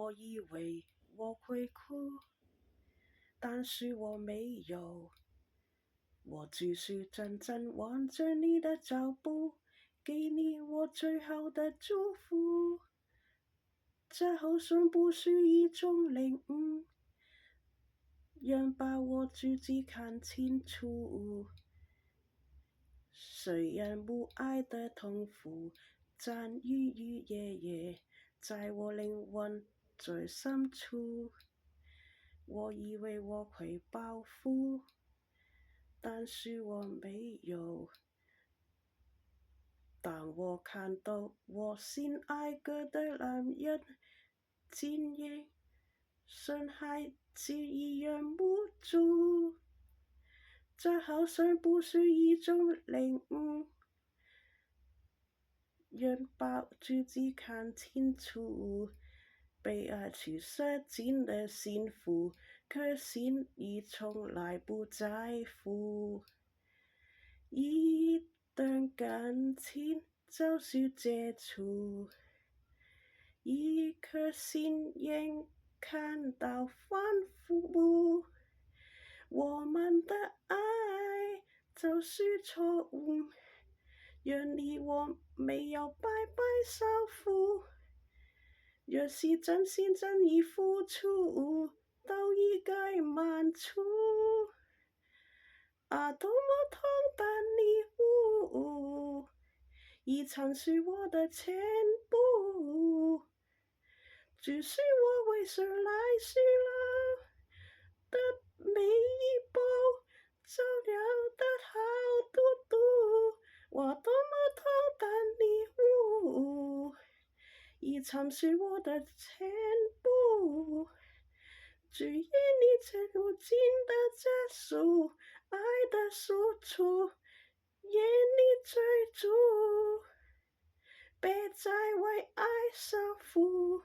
我以为我会哭，但是我没有。我只是真正望着你的脚步，给你我最好的祝福。这好像不是一种领悟，让把我自己看清楚。虽然不爱的痛苦，暂日日夜夜，在我灵魂最深处。我以为我会报复，但是我没有。当我看到我心爱过的男人竟然伤害自己忍不住，这好像不是一种领悟，让把自己看清楚。被爱去设尽了幸福，可心里从来不在乎。一段感情就是结束，一颗心眼看到反复。我们的爱就是错误，让你我没有白白受苦。若是真心真意付出，都应该满足。啊，多么痛的礼物，已曾是我的全部。只是我为生来时了的每一步，走了的好嘟嘟。我多么痛的礼物，已曾是我的全部。只愿你这如今的结束，爱的输出，愿你追逐，别再为爱受苦。